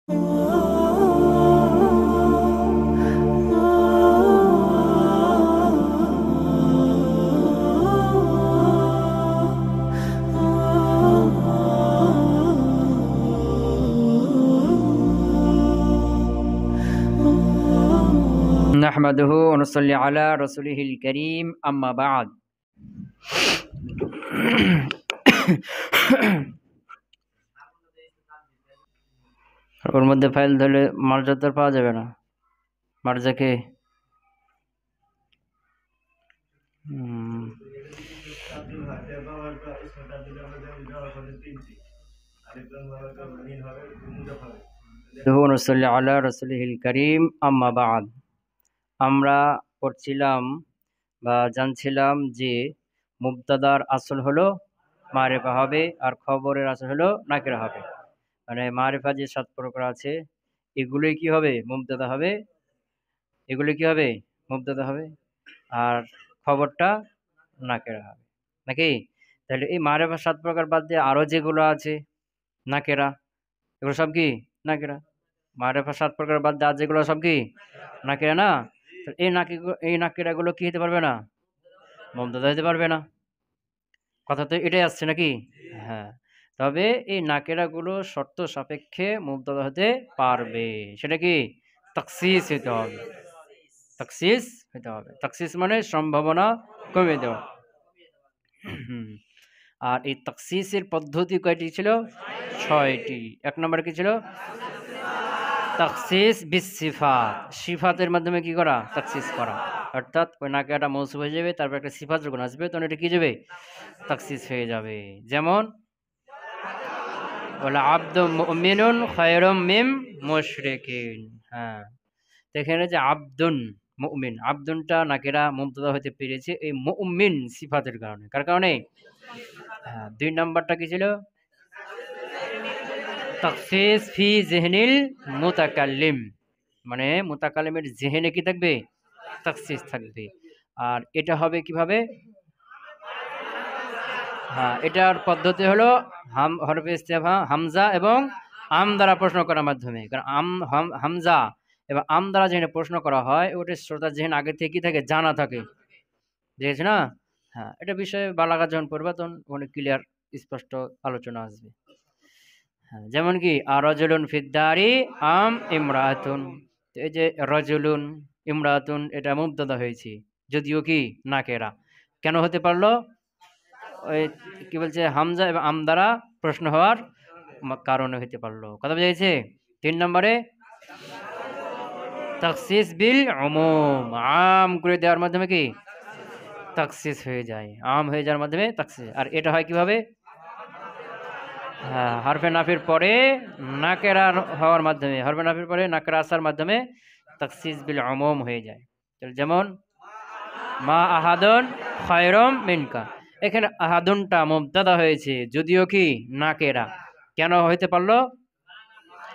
نحمده ونصلي على رسوله الكريم أما بعد ওর মধ্যে ফাইল ধরে মার্জা তো পাওয়া যাবে না। মার্জাকে ونصلي على رسوله الكريم أما بعد আমরা পড়ছিলাম বা জানছিলাম যে মুবতাদার আসল হলো মারিফা হবে আর খবরের আসল হলো নাকিরা হবে। মানে মারিফা যে 7 প্রকার আছে এগুলোই কি হবে? মুবতাদা হবে। এগুলো কি হবে? মুবতাদা হবে। আর খবরটা নাকিরা হবে, নাকি? তাহলে এই মারিফা 7 প্রকার বাদ দিয়ে আরো যেগুলো আছে নাকিরা, এগুলো সব কি নাকিরা। মারিফা 7 প্রকার বাদ দিয়ে আর যেগুলো সব কি নাকিরা না। এই নাকিরাগুলো কি হতে পারবে না? মুবতাদা হতে পারবে না। কথা তো এটাই আসছে নাকি? হ্যাঁ, তবে এই নাকিরাগুলো শর্ত সাপেক্ষে মুবতাদা হতে পারবে। সেটা কি? তাখসিস হতে হবে। তাখসিস হতে হবে। তাখসিস মানে সম্ভাবনা কমে দেওয়া। আর এই তাখসিসের পদ্ধতি কয়টি ছিল? 6টি। 1 নম্বর কি ছিল? তাখসিস বিসিফাত, সিফাতের মাধ্যমে কি করা? তাখসিস করা। অর্থাৎ ওই নাকিরাটা মৌসুফ হয়ে যাবে, তারপর একটা সিফাত যখন আসবে তখন এটা কি যাবে? তাখসিস হয়ে যাবে। যেমন ওয়ালা আব্দু মুমিনুন খায়রুম মিন মুশরিকিন। হ্যাঁ, এখানে যে আব্দুন মুমিন, আব্দুনটা নাকিরা মুবতাদা হতে পেরেছে এই মুমিন সিফাতের কারণে। কার কারণে? হ্যাঁ, 2 নাম্বারটা কি ছিল? তাখসিস ফি যিহনিল মুতাকাল্লিম, মানে মুতাকাল্লিমের যিহনে কি থাকবে? তাখসিস থাকবে। আর এটা হবে কিভাবে? হ্যাঁ, এটার পদ্ধতি হলো হরফে ইস্তেফহাম হামজা এবং আম দ্বারা প্রশ্ন করার মাধ্যমে। কারণ হামজা এবং আম দ্বারা যেখানে প্রশ্ন করা হয় ওটা শ্রোতার যেখানে আগে থেকে কি থাকে? জানা থাকে। দেখেছ না? হ্যাঁ, এটা বিষয়ে বালাগা যখন পড়বা তখন ওখানে ক্লিয়ার স্পষ্ট আলোচনা আসবে। হ্যাঁ, যেমন কি রাজুলুন ফিদ্দারি আম ইমরাতুন। এই যে রাজুলুন ইমরাতুন এটা মুবতাদা হয়েছে, যদিও কি নাকেরা। কেন হতে পারলো? ওই কি বলছে, হামজা এবং আম দ্বারা প্রশ্ন হওয়ার কারণে হতে পারলো। কথা বুঝেছে? 3 নম্বরে তাখসিস বিল উমুম, আম করে দেওয়ার মাধ্যমে কি তাখসিস হয়ে যায়, আম হয়ে যাওয়ার মাধ্যমে তাখসিস। আর এটা হয় কিভাবে? হ্যাঁ, হরফে নাফির পরে নাকেরা হওয়ার মাধ্যমে, হরফে নাফির পরে নাকেরা আসার মাধ্যমে তাখসিস বিল উমুম হয়ে যায়। যেমন মা আহাদুন খায়রুম মিনকা, এখানে আহাদুনটা মুবতাদা হয়েছে যদিও কি নাকেরা। কেন হইতে পারলো?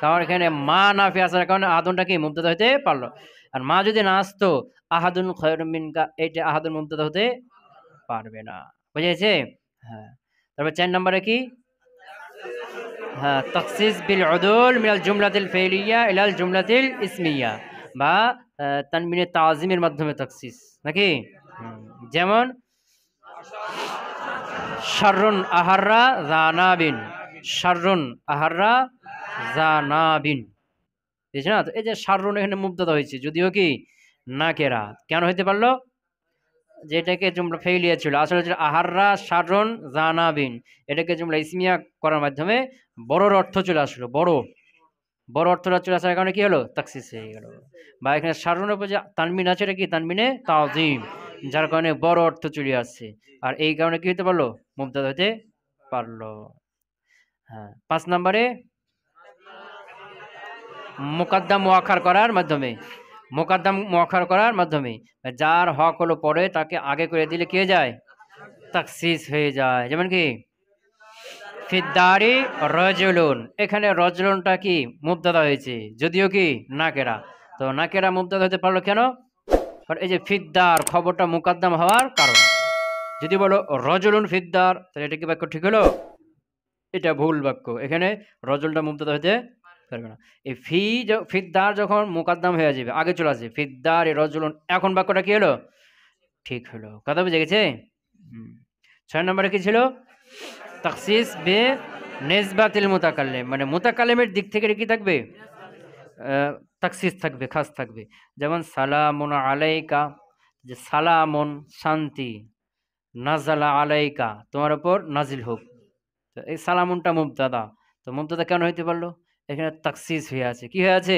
কারণ এখানে মা নাফি আসার কারণে আহাদুনটা কি মুবতাদা হইতে পারলো। আর মা যদি না আসতো আহাদুন খায়রুম মিনকা, এইটা আহাদুন মুবতাদা হতে পারবে না। বুঝেছে? হ্যাঁ, তারপর 4 নম্বরে কি? হ্যাঁ, তাখসিস বিল উদুল মিনাল জুমলাতিল ফি'লিয়া ইলাল জুমলাতিল ইসমিয়া, বা তানবিনে তাজিমের মাধ্যমে তাখসিস, নাকি? যেমন শাররুন আহাররা জানাবিন, শাররুন আহাররা জানাবিন। বুঝছ না? তো এই যে শাররুন এখানে মুবতাদা হয়েছে যদিও কি নাকেরা। কেন হইতে পারলো? যেটাকে জুমলা ফেইলিয়া ছিল, আসলে আহাররা শাররুন জানাবিন, এটাকে জুমলা ইসমিয়া করার মাধ্যমে বড়র অর্থ চলে আসলো। বড় অর্থটা চলে আসার কারণে কি হলো? তাখসিস হয়ে গেল। বা এখানে শাররুনের উপর যে তানবিন আছে এটা কি তানবিনে তাজিম, যার কারণে বড় অর্থ চলে আসছে। আর এই কারণে কি হতে পারলো? মুবতাদা হতে পারলো। হ্যাঁ, 5 নম্বরে মুকাদ্দাম মুআখার করার মাধ্যমে, মুকাদ্দাম মুআখার করার মাধ্যমে যার হক হলো পরে তাকে আগে করে দিলে কি হয়ে যায়? তাখসিস হয়ে যায়। যেমন কি ফিদ্দারি রাজুলুন, এখানে রাজুলুনটা কি মুবতাদা হয়েছে যদিও কি নাকেরা। তো নাকেরা মুবতাদা হতে পারলো কেন? কারণ এই যে ফিদ্দার খবরটা মুকাদ্দাম হওয়ার কারণে। যদি বলো রাজুলুন ফিদ্দার, তাহলে এটা কি বাক্য ঠিক হলো? এটা ভুল বাক্য। এখানে রাজুলটা মুবতাদা হতে পারবে না। এই ফিদ্দার যখন মুকাদ্দাম হয়ে যাবে, আগে চলে আসবে, ফিদ্দার এ রজুলুন, এখন বাক্যটা কি হলো? ঠিক হলো। কথা বুঝে গেছে? 6 নম্বরে কি ছিল? তাখসিস বে নিসবাতিল মুতাকাল্লিম, মানে মুতাকাল্লিমের দিক থেকে কি থাকবে? তাখসিস থাকবে, খাস থাকবে। যেমন সালামুন আলাইকা, যে সালামুন শান্তি, নাজালা আলাইকা তোমার উপর নাজিল হোক। তো এই সালামুনটা মুবতাদা, তো মুবতাদা কেন হইতে পারলো? এখানে তাখসিস হয়ে আছে, কি হয়ে আছে?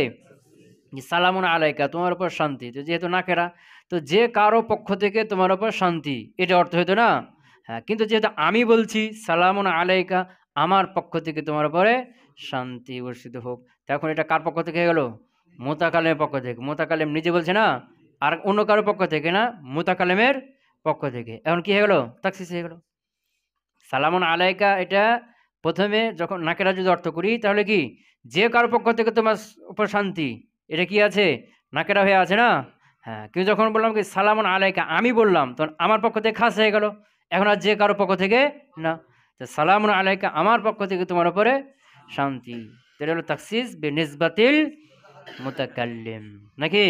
যে সালামুন আলাইকা তোমার উপর শান্তি, তো যেহেতু নাকেরা, তো যে কারো পক্ষ থেকে তোমার উপর শান্তি, এটা অর্থ হইতো না? হ্যাঁ, কিন্তু যেহেতু আমি বলছি সালামুন আলাইকা, আমার পক্ষ থেকে তোমার উপরে শান্তি বর্ষিত হোক, তখন এটা কার পক্ষ থেকে গেল? মুতাকালিমের পক্ষ থেকে। মুতাকালিম নিজে বলছে না, আর অন্য কারো পক্ষ থেকে না, মুতাকালিমের পক্ষ থেকে। এখন কি হয়ে গেল? তাকসিস হয়ে গেল। সালামুন আলাইকা এটা প্রথমে যখন নাকেরা যদি অর্থ করি, তাহলে কি যে কারো পক্ষ থেকে তোমার উপর শান্তি, এটা কি আছে? নাকেরা হয়ে আছে না? হ্যাঁ, কিন্তু যখন বললাম কি সালামুন আলাইকা, আমি বললাম, তখন আমার পক্ষ থেকে খাস হয়ে গেল, এখন আর যে কারো পক্ষ থেকে না। তো সালামুন আলাইকা আমার পক্ষ থেকে তোমার উপরে শান্তি, এটা হলো তাখসিস বিনিসবাতিল মুতাকাল্লিম, নাকি?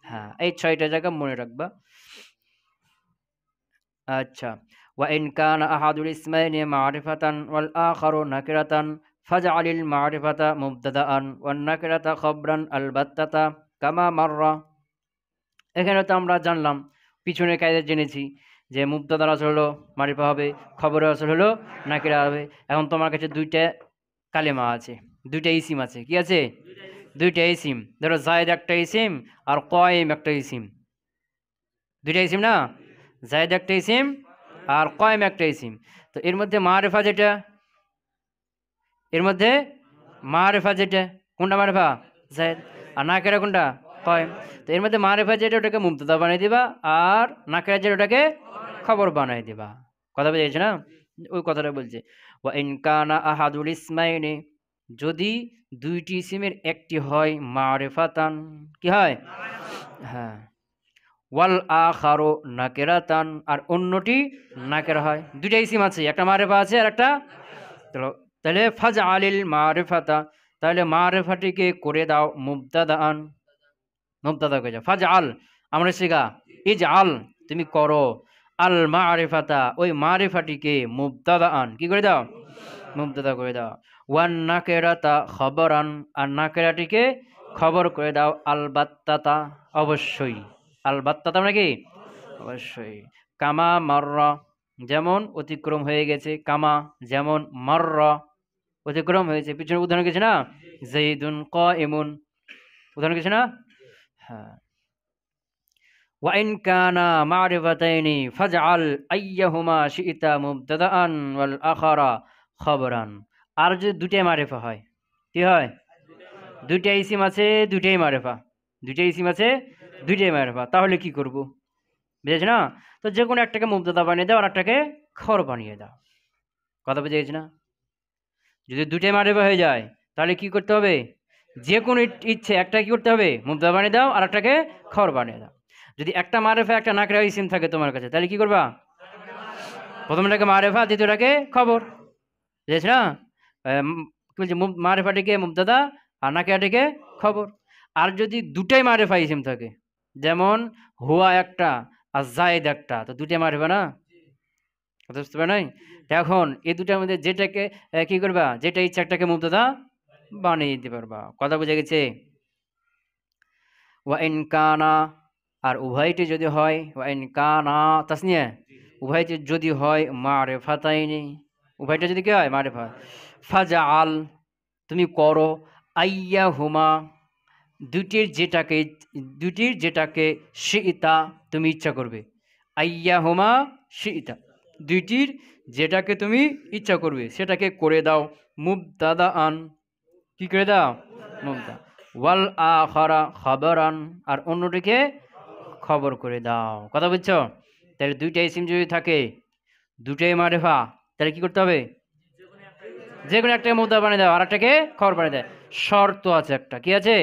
হ্যাঁ, এই 6টা জায়গা মনে রাখবা। আচ্ছা, وإن كان أحد الاسمين معرفة والآخر نكرة فاجعل المعرفة مبتدأ والنكرة خبرا البتة كما مر। এখানে তো আমরা জানলাম, পিছনের কায়দা জেনেছি যে মুবতাদার আসল হলো মারিফা হবে, খবরের আসল হলো নাকিরা হবে। এখন তোমার কাছে দুইটা কালেমা আছে, দুইটা ইসিম আছে, কি আছে? দুইটা ইসিম। ধরো জায়েদ একটা ইসিম আর কয়েম একটা ইসিম, দুইটা ইসিম না? জায়েদ একটা ইসিম আর কয়েম একটা ইসিম। তো এর মধ্যে মারেফা যেটা, এর মধ্যে মারেফা যেটা, কোনটা মারেফা? জায়েদ। আর নাকেরা কোনটা? কয়েম। তো এর মধ্যে মারেফা যেটা, ওটাকে মুবতাদা বানিয়ে দিবা, আর নাকেরা যেটা, ওটাকে খবর বানিয়ে দিবা। কথা বুঝেছে না? ওই কথাটা বলছে, ওয়া ইন কানা আহাদুল ইসমাইনি, যদি দুইটি ইসিমের একটি হয় মারেফাতান, কি হয়? হ্যাঁ, ওয়াল আখারু নাকিরাতান, আর অন্যটি নাকিরা হয়। দুইটা ইসিম আছে, একটা মারিফা আছে আর একটা, তাহলে ফাজআলিল মারিফাতা, তাহলে মারিফাটিকে করে দাও মুবতাদাআন, মুবতাদা করে দাও। ফাজআল আমরা শিখা, ইজআল তুমি করো, আল মারিফাতা ওই মারিফাটিকে মুবতাদাআন কি করে দাও? মুবতাদা করে দাও। ওয়ান নাকিরাতা খবরান, আর নাকিরাটিকে খবর করে দাও। আল বাত্তাতা অবশ্যই, আল বাত্তাতা মানে কি? অবশ্যই। কামা মাররা যেমন অতিক্রম হয়ে গেছে, কামা যেমন, মাররা অতিক্রম হয়েছে। পিছনে উদাহরণ গেছে না, যাইদুন কাইমুন, উদাহরণ গেছে না? হ্যাঁ। ওয়া ইন কানা মারিফাতাইনি ফাজআল আইয়াহুমা শি'তা মুবতাদাআন ওয়াল আখারা খবরান। আর যদি দুইটাই মারিফা হয়, কি হয়? দুইটা ইসিম আছে, দুইটাই মারিফা, দুইটা ইসিম আছে, দুইটাই মারিফা, তাহলে কি করব? বুঝেছ না? তো যে কোনো একটাকে মুবতাদা বানিয়ে দাও, আর একটাকে খবর বানিয়ে দাও। কথা বুঝে গেছে না? যদি দুইটাই মারিফা হয়ে যায়, তাহলে কি করতে হবে? যে কোনো ইচ্ছে একটা কি করতে হবে? মুবতাদা বানিয়ে দাও, আর একটাকে খবর বানিয়ে দাও। যদি একটা মারিফা একটা নাকরা ইসিম থাকে তোমার কাছে, তাহলে কি করবা? প্রথমটাকে মারিফা, দ্বিতীয়টাকে খবর। বুঝেছ না? কি বলছে, মারিফাটিকে মুবতাদা আর নাকিরাটিকে খবর। আর যদি দুটাই মারিফা ইসিম থাকে, যেমন হুয়া একটা আর জায়েদ একটা, তো দুটাই মারিফা না? বুঝতে পারে নাই? এখন এই দুটার মধ্যে যেটাকে কি করবা? যেটা ইচ্ছা একটাকে মুবতাদা বানিয়ে দিতে পারবা। কথা বুঝে গেছে? ওয়া ইন কানা, আর উভয়টি যদি হয়, ওয়া ইন কানা তাসনিয়া, উভয়টি যদি হয় মারিফাতাইনি, উভয়টা যদি কি হয়? মারিফা। ফাজআল তুমি করো, আইয়াহুমা দুটির যেটাকে শিইতা তুমি ইচ্ছা করবে। আইয়াহুমা শিইতা দুইটির যেটাকে তুমি ইচ্ছা করবে সেটাকে করে দাও মুবতাদাআন, কি করে দাও? মুবতা। ওয়াল আখারা খবরান, আর অন্যটিকে খবর করে দাও। কথা বুঝছো? তাহলে দুইটা ইসিম যদি থাকে, দুটাই মারিফা, তাহলে কি করতে হবে? যে কোনো একটা মুবতাদা বানিয়ে দাও, আর একটাকে খবর বানিয়ে দেয়। শর্ত আছে একটা, কি আছে?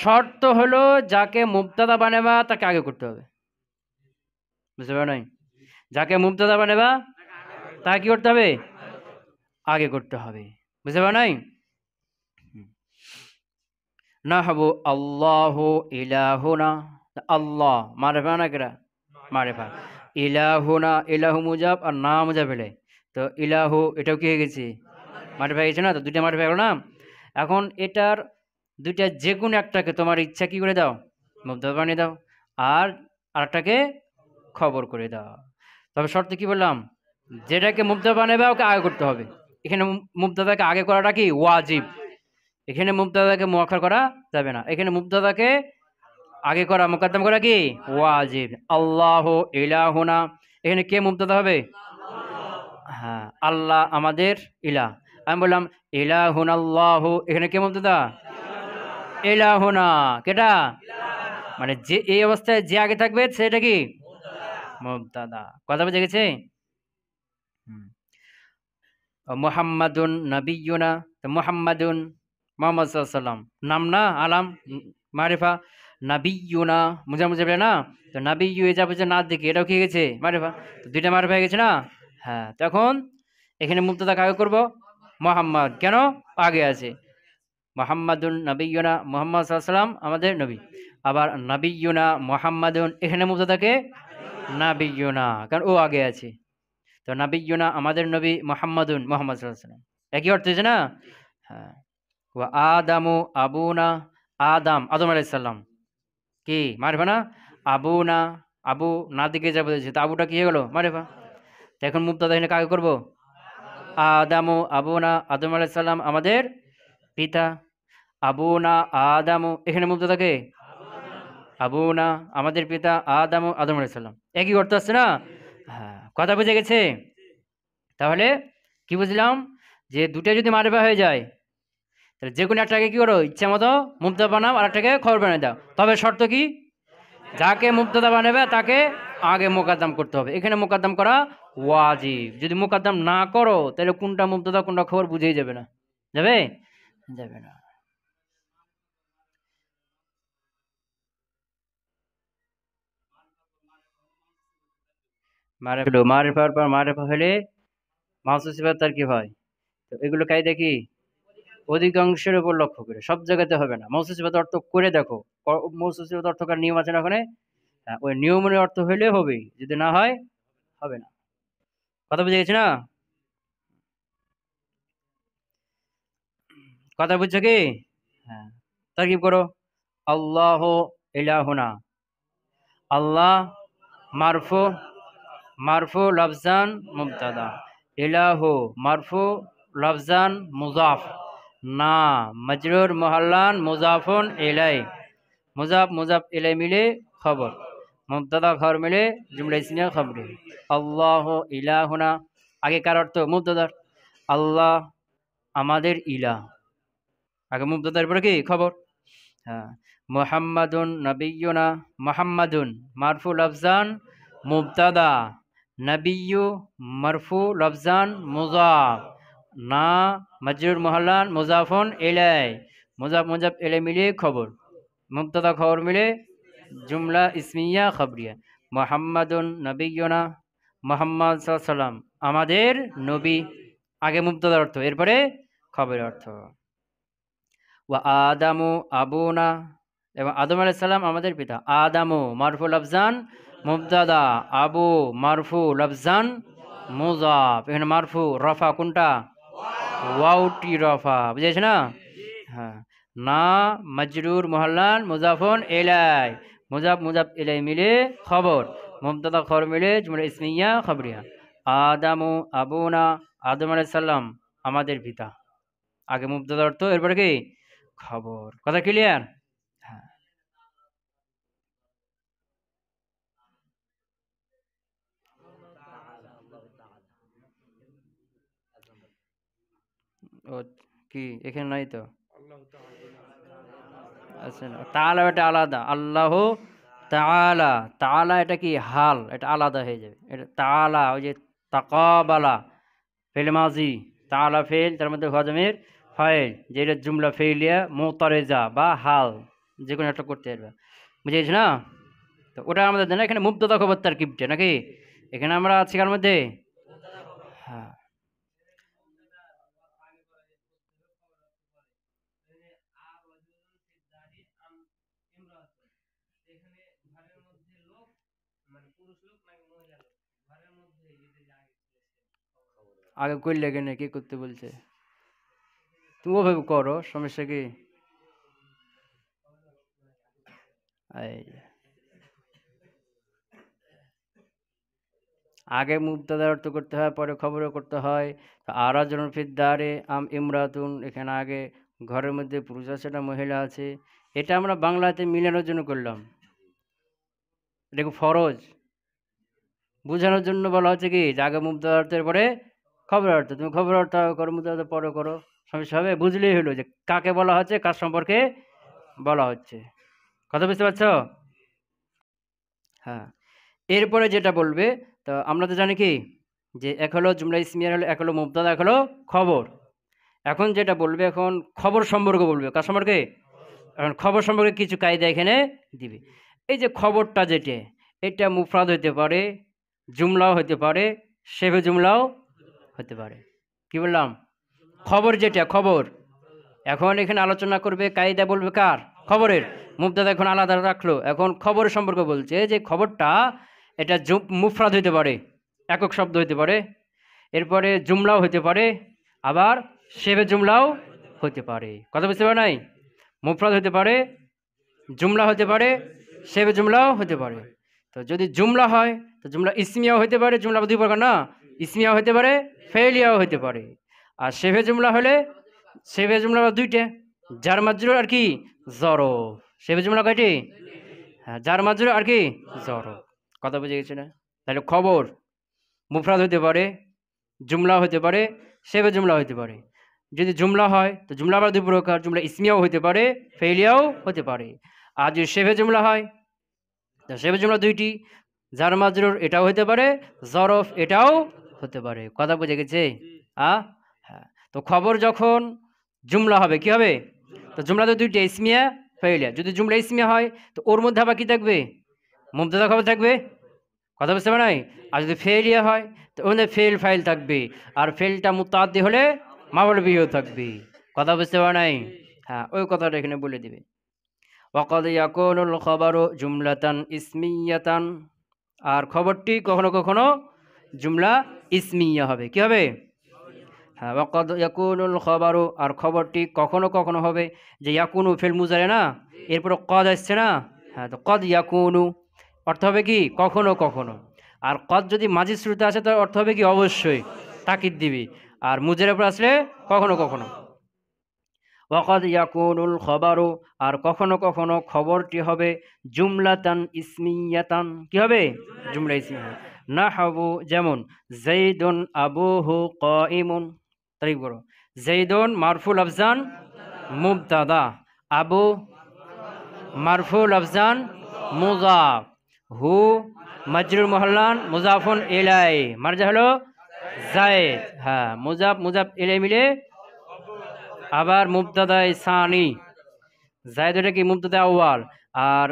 শর্ত হলো যাকে মুবতাদা বানাবা তাকে আগে করতে হবে। বুঝতে পারো নাই? যাকে মুবতাদা বানাবা তাকে কি করতে হবে? আগে করতে হবে। বুঝতে পারো নাই? নাহবু আল্লাহু ইলাহুনা, আল্লাহ মারিফা না কেরা মারিফা, ইলাহুনা ইলাহু মুজাব আর না মুজাব এলে, তো ইলাহু এটাও কি হয়ে গেছে মারিফা হয়ে গেছে না, তো দুইটা মারিফা গেল না। এখন এটার দুইটা যে কোনো একটাকে তোমার ইচ্ছা কি করে দাও, মুবতাদা বানিয়ে দাও, আর আরেকটাকে খবর করে দাও। তবে শর্ত কি বললাম, যেটাকে মুবতাদা বানাবে ওকে আগে করতে হবে। এখানে মুবতাদাকে আগে করাটা কি ওয়াজিব, এখানে মুবতাদাকে মুআক্খার করা যাবে না, এখানে মুবতাদাকে আগে করা মুকদ্দম করা কি ওয়াজিব। আল্লাহু ইলাহুনা, এখানে কে মুবতাদা হবে, হ্যাঁ আল্লাহ আমাদের ইলাহ। আমি বললাম ইলাহুন আল্লাহু, এখানে কে মুবতাদা, ইলাহুনা কেটা, মানে যে এই অবস্থায় যে আগে থাকবে সেটা কি মুবতাদা। কথা বুঝে গেছে? হুম। মুহাম্মাদুন নাবিয়্যুনা, তো মুহাম্মাদুন মুহাম্মদ সাল্লাল্লাহু আলাইহি ওয়াসাল্লাম নাম না আলাম মারিফা, নাবিয়্যুনা মুজা মুজা বলে না, তো নাবিয়্যু এ যাবে যে না দিকে এটাও কি হয়ে গেছে মারিফা, তো দুইটা মারিফা হয়ে গেছে না। হ্যাঁ তখন এখানে মুবতাদা কাকে করব, মুহাম্মদ, কেন আগে আছে মুহাম্মাদুন নাবিয়্যুনা, মুহাম্মদ সাল্লাল্লাহু আলাইহি ওয়াসাল্লাম আমাদের নবী। আবার নাবিয়্যুনা মুহাম্মাদুন, এখানে মুবতাদাকে নাবিয়্যুনা, কারণ ও আগে আছে, তো নাবিয়্যুনা আমাদের নবী, মুহাম্মাদুন মুহাম্মদ সাল্লাল্লাহু আলাইহি ওয়াসাল্লাম, একই অর্থ হয়েছে না। হ্যাঁ। ওয়া আদামু আবুনা, আদম আদম আলাইহিস সালাম কি মারিফা না, আবুনা আবু না দিকে যা বলেছে, তো আবুটা কি হয়ে গেল মারিফা। তো এখন মুবতাদা এখানে কাকে করব, আদামু আবুনা আদম আলাইহিস সালাম আমাদের পিতা, আবুনা আদামু, এখানে মুবতাদাকে আবুনা আমাদের পিতা, আদামু আদম আলাইহিস সালাম, একই অর্থ আছে না। হ্যাঁ কথা বুঝে গেছে? তাহলে কি বুঝলাম, যে দুটো যদি মারিফা হয়ে যায় তাহলে যে কোনো একটাকে কি করো ইচ্ছা মতো মুবতাদা বানাও আর একটাকে খবর বানিয়ে দাও। তবে শর্ত কি, যাকে মুবতাদা বানাবে তাকে আগে মোকদ্দম করতে হবে, এখানে মোকদ্দম করা ওয়াজিব। যদি মোকদ্দম না করো তাহলে কোনটা মুবতাদা কোনটা খবর বুঝেই যাবে না, যাবে যাবে না। মারিফার পর মারিফা হলে মাউসুফ সিফাত তার কি হয়, তো এগুলো কায়দা কি অধিকাংশের উপর লক্ষ্য করে, সব জায়গাতে হবে না। মৌসুফ সিফাত অর্থ করে দেখো, মৌসুফ সিফাত অর্থ করার নিয়ম আছে না ওখানে, হ্যাঁ, ওই নিয়মের অর্থ হলে হবে, যদি না হয় হবে না। কথা বুঝে গেছি না, কথা বুঝছো কি? হ্যাঁ তারকিব করো, আল্লাহ ইলাহুনা, আল্লাহ মারফু, মারফু লফজান মুবতাদা, ইলাহু মারফু লফজান মুজাফ, না মজরুর মুহাল্লান মুজাফুন ইলাই, মুজাফ মুজাফ ইলাই মিলে খবর, মুবতাদা খবর মিলে জুমলা ইসমিয়া খবরে। আল্লাহ ইলাহুনা আগেকার অর্থ মুবতাদার, আল্লাহ আমাদের ইলাহ, আগে মুবতাদার পরে কি খবর। হ্যাঁ মুহাম্মাদুন নাবিয়্যুনা, মুহাম্মাদুন মারফু লফজান মুবতাদা, নাবিয়্যু মারফু লফজান মুজাফ, না মজরুর মুহাল্লান মুজাফুন ইলাই, মুজাফ মুজাফ ইলাই মিলে খবর, মুবতাদা খবর মিলে জুমলা ইসমিয়া খবরিয়া। মুহাম্মাদুন নাবিয়্যুনা, মুহাম্মদ সাল্লাল্লাহু আলাইহি সাল্লাম আমাদের নবী, আগে মুবতাদার অর্থ এরপরে খবরের অর্থ। ওয়া আদামু আবুনা, এবং আদম আলাইহিস সালাম আমাদের পিতা, আদামু মারফু লফজান মুবতাদা, আবু মারফু লফজান মুজাফ, এখানে মারফু রফা কোনটা ওয়াউটি রফা, বুঝেছ না। হ্যাঁ না মজরুর মুহাল্লান মুজাফুন ইলাই, মুজাফ মুজাফ ইলাই মিলে খবর, মুবতাদা খবর মিলে জুমলা ইসমিয়া খবরিয়া। আদামু আবুনা আদম আলাইহিস সালাম আমাদের পিতা, আগে মুবতাদা অর্থ এরপরে কি খবর। কথা ক্লিয়ার? হ্যাঁ ও কি এখানে নাই তো, আচ্ছা না তাআলা এটা আলাদা, আল্লাহ তাআলা, তাআলা এটা কি হাল, এটা আলাদা হয়ে যাবে, এটা তাআলা ওই যে তাকাবালা ফেল মাজি, তাআলা ফেল তার মধ্যে হজমের ফাইল, যেটা জুমলা ফেলিয়া মুতারেজা বা হাল যে কোনো একটা করতে পারবে, বুঝেছ না। তো ওটা আমাদের জানা, এখানে মুবতাদা খবর তার কিপটে নাকি, এখানে আমরা আছি কার মধ্যে, হ্যাঁ আগে করলে কেন, কি করতে বলছে? তুমি ওভাবে করো, সমস্যা কি? এই আগে মুবতাদার অর্থ করতে হয়, পরে খবরও করতে হয়। আর রাজুলুন ফিদ দারে আম ইমরাতুন, এখানে আগে ঘরের মধ্যে পুরুষ আছে না মহিলা আছে, এটা আমরা বাংলাতে মিলানোর জন্য করলাম। এটা খুব ফরজ, বোঝানোর জন্য বলা হচ্ছে কি যে আগে মুবতাদার অর্থের পরে খবর অর্থ। তুমি খবর অর্থ করো, মুবতাদা পরে করো, সমস্যা হবে? বুঝলেই হলো যে কাকে বলা হচ্ছে, কার সম্পর্কে বলা হচ্ছে। কথা বুঝতে পারছো? হ্যাঁ, এরপরে যেটা বলবে, তো আমরা তো জানি কি যে এক হলো জুমলা ইসমিয়া, হলো এক হলো মুবতাদা, এক হলো খবর। এখন যেটা বলবে, এখন খবর সম্পর্কে বলবে। কার সম্পর্কে? এখন খবর সম্পর্কে কিছু কায়দা এখানে দিবে। এই যে খবরটা যেটা, এটা মুফরাদ হতে পারে, জুমলাও হতে পারে, শেবে জুমলাও হতে পারে। কি বললাম? খবর যেটা, খবর। এখন এখানে আলোচনা করবে, কায়দা বলবে কার? খবরের। মুবতাদা এখন আলাদা রাখলো, এখন খবর সম্পর্কে বলছে যে খবরটা এটা মুফরাদ হতে পারে, একক শব্দ হতে পারে, এরপরে জুমলাও হতে পারে, আবার শেবে জুমলাও হতে পারে। কথা বুঝতে পারে নাই? মুফরাদ হতে পারে, জুমলা হতে পারে, শেবে জুমলাও হতে পারে। তো যদি জুমলা হয় তো জুমলা ইসমিয়াও হতে পারে, জুমলা দুই প্রকার না, ইসমিয়াও হতে পারে, ফেলিয়াও হতে পারে। আর শেবে জুমলা হলে, শেবে জুমলা দুইটা, যার মাজরুর আর কি জরফ। শেবে জুমলা কয়টি? হ্যাঁ, যার মাজরুর আর কি জরফ। কথা বুঝে গেছে না? তাহলে খবর মুফরাদ হতে পারে, জুমলা হতে পারে, শেবে জুমলা হতে পারে। যদি জুমলা হয় তো জুমলা আবার দুই প্রকার, জুমলা ইসমিয়াও হতে পারে, ফেলিয়াও হতে পারে। আর যদি শেবে জুমলা হয় তো শেবে জুমলা দুইটি, যার মাজরুর এটাও হতে পারে, জরফ এটাও হতে পারে। কথা বুঝে গেছে? হ্যাঁ। তো খবর যখন জুমলা হবে কি হবে? তো জুমলা তো দুইটা, ইসমিয়া, ফেলিয়া। যদি জুমলা ইসমিয়া হয় তো ওর মধ্যে আবার কি থাকবে? মুবতাদা খবর থাকবে। কথা বুঝতে পারে নাই? আর যদি ফেলিয়া হয় তো ওর মধ্যে ফেল ফাইল থাকবে, আর ফেলটা মুতাআদ্দি হলে মাফউল বিহিও থাকবে। কথা বুঝতে পারে নাই? হ্যাঁ, ওই কথাটা এখানে বলে দিবে। ওয়াকাদ ইয়াকুনুল খবরু জুমলাতান ইসমিয়াতান, আর খবরটি কখনো কখনো জুমলা ইসমিয়া হবে। কি হবে? হ্যাঁ, ওয়াকাদ ইয়াকুনুল খবরু, আর খবরটি কখনো কখনো হবে। যে ইয়াকুনু ফেল মুজারে না, এরপরে কদ আসছে না, হ্যাঁ, তো কদ ইয়াকুনু অর্থ হবে কি কখনো কখনো। আর কদ যদি মাঝি শ্রুতে আসে তার অর্থ হবে কি অবশ্যই, তাকিদ দিবি। আর মুজারের উপর আসলে কখনো কখনো। ওয়াকাদ ইয়াকুনুল খবরু, আর কখনো কখনো খবরটি হবে জুমলাতান ইসমিয়াতান। কি হবে? জুমলা ইসমিয়া। নাহবু, যেমন যাইদুন আবুহু কাইমুন। তারিখ বড়, যাইদুন মারফুল আফজান মুবতাদা, আবু মারফুল আফজান মুজাফ, হু মাজরুর মহল্লান মুজাফুন ইলাই, মারজা হলো যায়েদ। হ্যাঁ, মুজাফ মুজাফ ইলাই মিলে আবার মুবতাদা সানি। যায়েদ এটা কি মুবতাদা আউয়াল, আর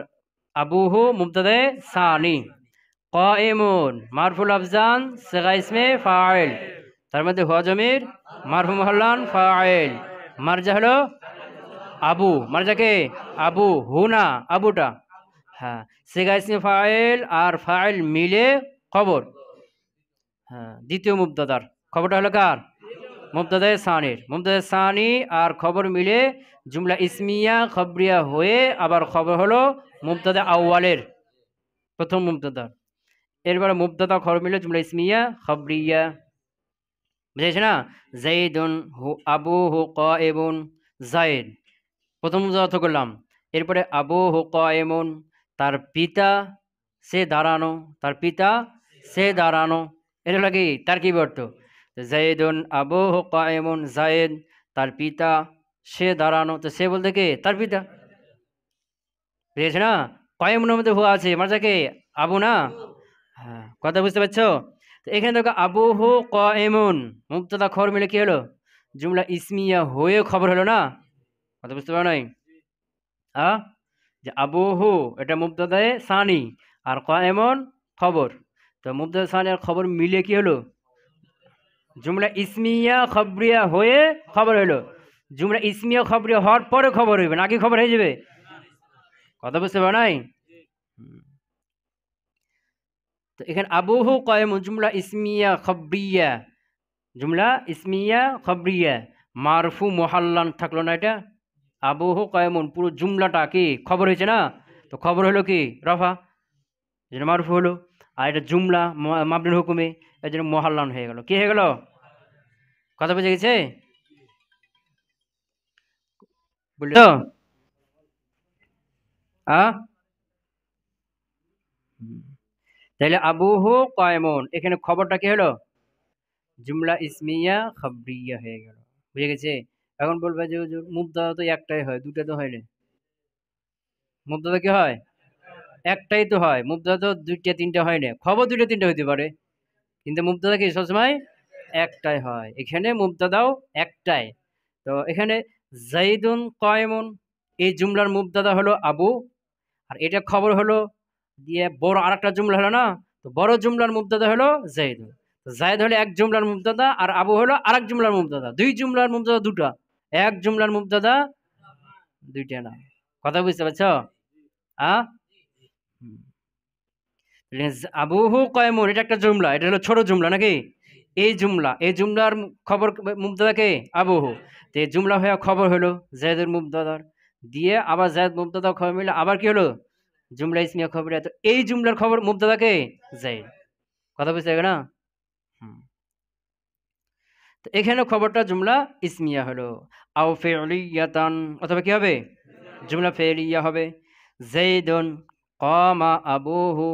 আবুহু মুবতাদা সানি। কাইমুন মারফুল আফজান সিগা ইসমে ফাইল, তার মধ্যে হুয়া জমির মারফু মহল্লান ফাইল, মারজা হলো আবু, মারজাকে আবু, হুনা আবুটা। হ্যাঁ, সিগা ইসমে ফাইল আর ফাইল মিলে খবর। হ্যাঁ, দ্বিতীয় মুবতাদার খবরটা হলো কার? মুবতাদা সানির। মুবতাদা সানি আর খবর মিলে জুমলা ইসমিয়া খবরিয়া হয়ে আবার খবর হলো মুবতাদা আউয়ালের, প্রথম মুবতাদা। এরপরে মুবতাদা খবর মিলে জুমলা ইসমিয়া খবরিয়া। বুঝেছে না? যাইদুন হু আবু হু কাইমুন, যায়েদ প্রথম অর্থ করলাম। এরপরে আবু হু কাইমুন, তার পিতা সে দাঁড়ানো, তার পিতা সে দাঁড়ানো। এটা হলো কি তার কি অর্থ? যাইদুন আবু হু কাইমুন, যায়েদ তার পিতা সে দাঁড়ানো। তো সে বলতে কে? তার পিতা। বুঝেছে না? কাইমুনের মধ্যে হুয়া আছে, মারজাকে আবু না। হ্যাঁ, কথা বুঝতে পারছো? তো এখানে দেখো আবু হু কাইমুন, মুবতাদা খবর মিলে কি হলো? জুমলা ইসমিয়া হয়ে খবর হলো না। কথা বুঝতে পারো নাই? হ্যাঁ, যে আবু হু এটা মুবতাদায়ে সানি আর কাইমুন খবর। তো মুবতাদা সানি আর খবর মিলে কি হলো? জুমলা ইসমিয়া খবরিয়া হয়ে খবর হলো। জুমলা ইসমিয়া খবরিয়া হওয়ার পরে খবর হইবে না, আগে খবর হয়ে যাবে? কথা বুঝতে পারো নাই? তো এখানে আবুহু কায়েমুন জুমলা ইসমিয়া খবরিয়া, জুমলা ইসমিয়া খবরিয়া, মারফু মুহাল্লান থাকলো না এটা? আবুহু কায়েমুন পুরো জুমলাটা কি খবর হয়েছে না? তো খবর হলো কি রফা, এই জন্য মারফু হলো। আর এটা জুমলা মাবনির হুকুমে, এই জন্য মুহাল্লান হয়ে গেল। কি হয়ে গেল? কথা বুঝে গেছে? বুঝলে তো? তাহলে আবুহু কায়েমুন, এখানে খবরটা কি হলো? জুমলা ইসমিয়া খবরিয়া হয়ে গেল। বুঝে গেছে? এখন বলবে যে হুজুর মুবতাদা তো একটাই হয়, দুটা তো হয় না। মুবতাদা কি হয়? একটাই তো হয়। মুবতাদা তো দুইটা তিনটা হয় না, খবর দুইটা তিনটা হইতে পারে, কিন্তু মুবতাদা কি সবসময় একটাই হয়। এখানে মুবতাদাও একটাই। তো এখানে জাইদুন কায়েমুন, এই জুমলার মুবতাদা হলো আবু, আর এটা খবর হলো দিয়ে বড় আরেকটা জুমলা হলো না? তো বড় জুমলার মুবতাদা হলো জাইদুন। তো জায়দ হলো এক জুমলার মুবতাদা, আর আবু হলো আরেক জুমলার মুবতাদা। দুই জুমলার মুবতাদা দুটা, এক জুমলার মুবতাদা দুইটা না। কথা বুঝতে পারছো? আ হুম। আবুহু কায়মুন এটা একটা জুমলা, এটা হলো ছোট জুমলা নাকি? এই জুমলা, এই জুমলার খবর মুবতাদা কে? আবুহু। তো এই জুমলা হয়ে খবর হলো জায়দের মুবতাদার, দিয়ে আবার জায়দ মুবতাদা খবর মিলে আবার কি হলো? জুমলা ইসমিয়া খবরিয়া। তো এই জুমলার খবর মুবতাদা কে? জায়দ। কথা বুঝতে গেল না? হুম। তো এখানে খবরটা জুমলা ইসমিয়া হলো। আও ফি'লিয়াতান, অথবা কি হবে? জুমলা ফেলিয়া হবে। জাইদুন কামা আবুহু,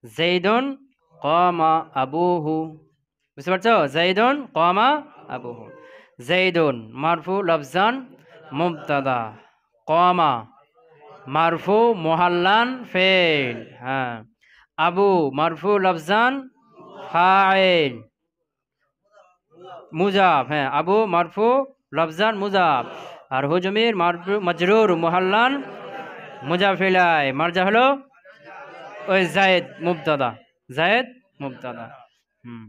জাইদুন কামা আবুহু। বুঝতে পারছো? জাইদুন কামা আবুহু। জাইদুন মারফু লফজান মুবতাদা, কামা মারফু মুহাল্লান ফেল, হ্যাঁ। আবু মারফু লফজান ফাইল মুজাফ, হ্যাঁ। আবু মারফু লফজান মুজাফ, আর হুজমির মারফু মাজরুর মুহাল্লান মুজাফিলাই, মারজা হলো ওই জায়েদ মুবতাদা, জায়েদ মুবতাদা। হুম।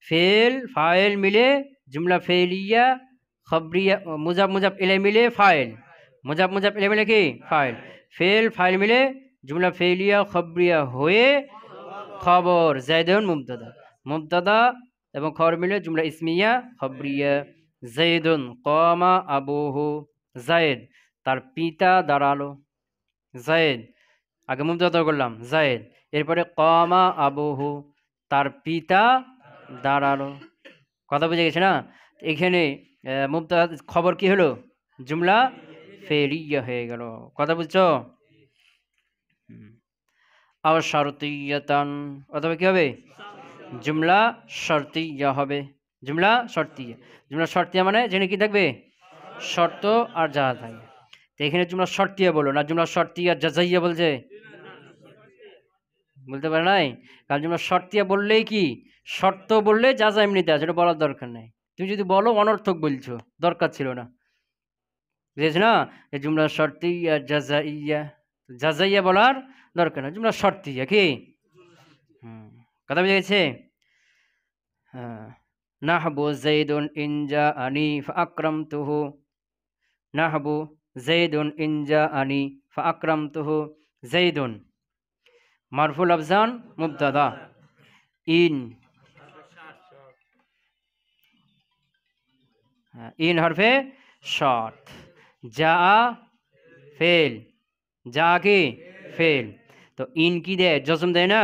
ফেল ফাইল মিলে জুমলা ফেলিয়া খবরিয়া, মুজাফ মুজাফ ইলাই মিলে ফাইল, মুজাফ মুজাফ ইলাই মিলে কি ফাইল, ফেল ফাইল মিলে জুমলা ফেলিয়া খবরিয়া হয়ে খবর জায়দুন মুবতাদা, মুবতাদা এবং খবর মিলে জুমলা ইসমিয়া খবরিয়া। জাইদুন কামা আবুহু, জায়েদ তার পিতা দাঁড়ালো। জায়েদ আগে মুবতাদা করলাম জায়েদ, এরপরে কামা আবুহু তার পিতা দাঁড়ালো। কথা বুঝে গেছে না? এখানে মুবতাদা খবর কি হলো? জুমলা ফেলিয়া হয়ে গেল। কথা বুঝছো? আও শারতিয়াতান, অথবা কি হবে? জুমলা শর্তিয়া হবে। জুমলা শর্তিয়া, জুমলা শর্তিয়া মানে যেখানে কি থাকবে? শর্ত আর যা থাকবে। তো এখানে জুমলা শর্তিয়া বলো না, জুমলা শর্তিয়া জাজাইয়া বলছে, বলতে পারে নাই? কারণ জুমলা শর্তিয়া বললেই কি, শর্ত বললে যা যা এমনিতে আছে এটা বলার দরকার নেই। তুমি যদি বলো অনর্থক বলছো, দরকার ছিল না। বুঝেছ না? এই জুমলা শর্তিয়া জাজাইয়া, জাজাইয়া বলার দরকার নেই, জুমলা শর্তিয়া কি। হুম। কথা বুঝে গেছে? হ্যাঁ। নাহবু জাইদুন ইনজা আনি ফাকরামতুহু, নাহবু জাইদুন ইনজা আনি ফাকরামতুহু। জাইদুন মারফুল আফজান মুবতাদা, ইন, ইন হরফে শর্ত, যা ফেল, যা কি ফেল। তো ইন কি দেয়? জজম দেয় না?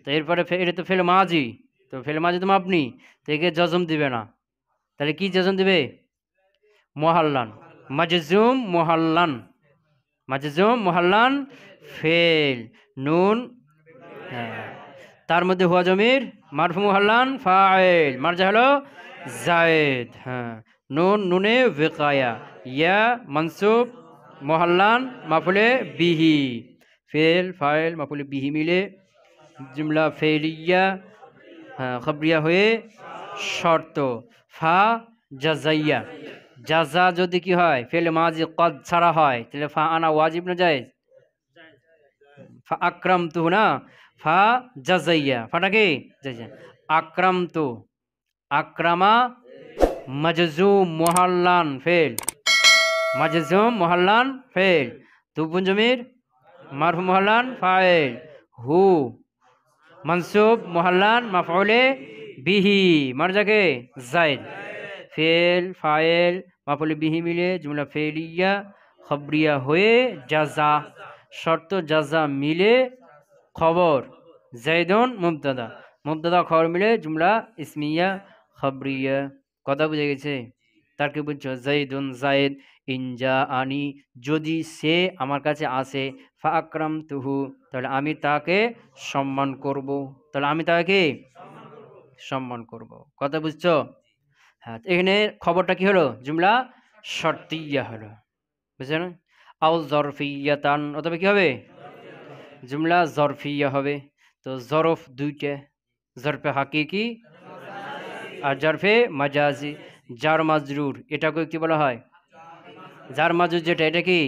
তো এরপরে এটা তো ফেল মাজি, তো ফেল মাজি তো আপনি, তো একে জজম দিবে না, তাহলে কি জজম দিবে? মুহাল্লান, মাজজুম মুহাল্লান, মাজজুম মুহাল্লান ফেল নুন, হ্যাঁ। তার মধ্যে হুয়া জমির মারফু মুহাল্লান ফাইল, মারজা হলো জায়েদ, হ্যাঁ। নুন নুনে ওয়েকায়া, ইয়া মনসুব মুহাল্লান মাফুলে বিহি, ফেল ফাইল মাফুলে বিহি মিলে জুমলা ফেলিয়া, হ্যাঁ, খবরিয়া হয়ে শর্ত ফা জাজাইয়া। জাজা যদি কি হয়? ফেল মাজি কদ ছাড়া হয়, তাহলে ফা আনা ওয়াজিব না জায়েজ? ফা আকরামতু না, ফা জাজাইয়া, ফাটা কি জাজাইয়া। আকরামতু, আকরামা মাজজুম মুহাল্লান ফেল, মাজজুম মুহাল্লান ফেল, তুবুন জমির মারফু মুহাল্লান ফাইল, হু মানসুব মুহাল্লান মাফউলে বিহি, মারজাকে জাইদ, ফেল ফাইল মাফউলে বিহি মিলে জুমলা ফেলিয়া খবরিয়া হয়ে জাযা, শর্ত জাযা মিলে খবর জাইদুন মুবতাদা, মুবতাদা খবর মিলে জুমলা ইসমিয়া খবরিয়া। কথা বুঝে গেছে? তার কি বুঝছো? জাইদুন জাইদ, ইনজা আনি যদি সে আমার কাছে আসে, ফা আকরাম তুহু তাহলে আমি তাকে সম্মান করব, তাহলে আমি তাকে সম্মান করব। কথা বুঝছো? হ্যাঁ, এখানে খবরটা কি হলো? জুমলা শর্তিয়া হলো, বুঝছো না? আও জরফিয়াতান, অথবা কি হবে? জুমলা জরফিয়া হবে। তো জরফ দুইটা, জরফে হাকিকি আর জরফে মাজাজি। জার মাজরুর এটাকে কি বলা হয়? জার মাজরুর যেটা, এটা কি?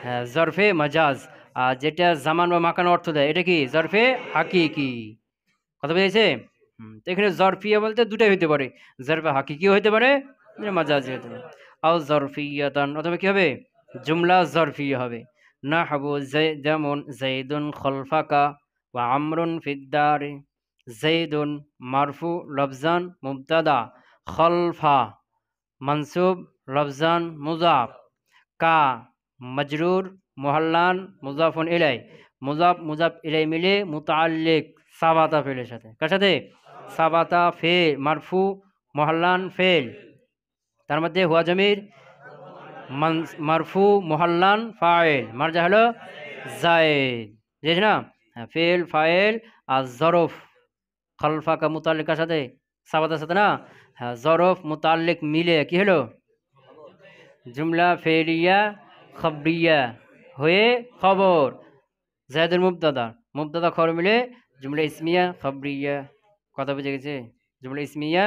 হ্যাঁ, জরফে মাজাজ। আর যেটা জামান বা মাকান অর্থ দেয়, এটা কি? জরফে হাকিকি। কথা বুঝেছে? তো এখানে জরফিয়া বলতে দুটাই হইতে পারে, জরফে হাকিকিও হইতে পারে, মাজাজি হইতে পারে। আও জরফিয়াতান, অথবা কি হবে? জুমলা জরফিয়া হবে। নাহবু যেমন জাইদুন খলফাকা ওয়া আমরুন ফিদ্দারে, জাইদুন মারফু লফজান মুবতাদা, খলফা মানসুব লফজান মুজাফ, কা মজরুর মুহাল্লান মুজাফুন ইলাই, মুজাফ মুজাফ ইলাই মিলে মুতাআল্লিক সাবাতা ফেলের সাথে। কার সাথে? সাবাতা ফে মারফু মুহাল্লান ফেল, তার মধ্যে হুয়া জমির মারফু মুহাল্লান ফাইল, মারজা হলো জায়েদ, বুঝেছ না? হ্যাঁ, ফেল ফাইল আর জরফ খলফাকা মুতাল্লিকার সাথে, সাবাতার সাথে না? হ্যাঁ, জরফ মুতাল্লিক মিলে কি হলো? জুমলা ফেলিয়া খবরিয়া হয়ে খবর জায়দের মুবতাদা, মুবতাদা খবর মিলে জুমলা ইসমিয়া খবরিয়া। কথা বুঝে গেছে? জুমলা ইসমিয়া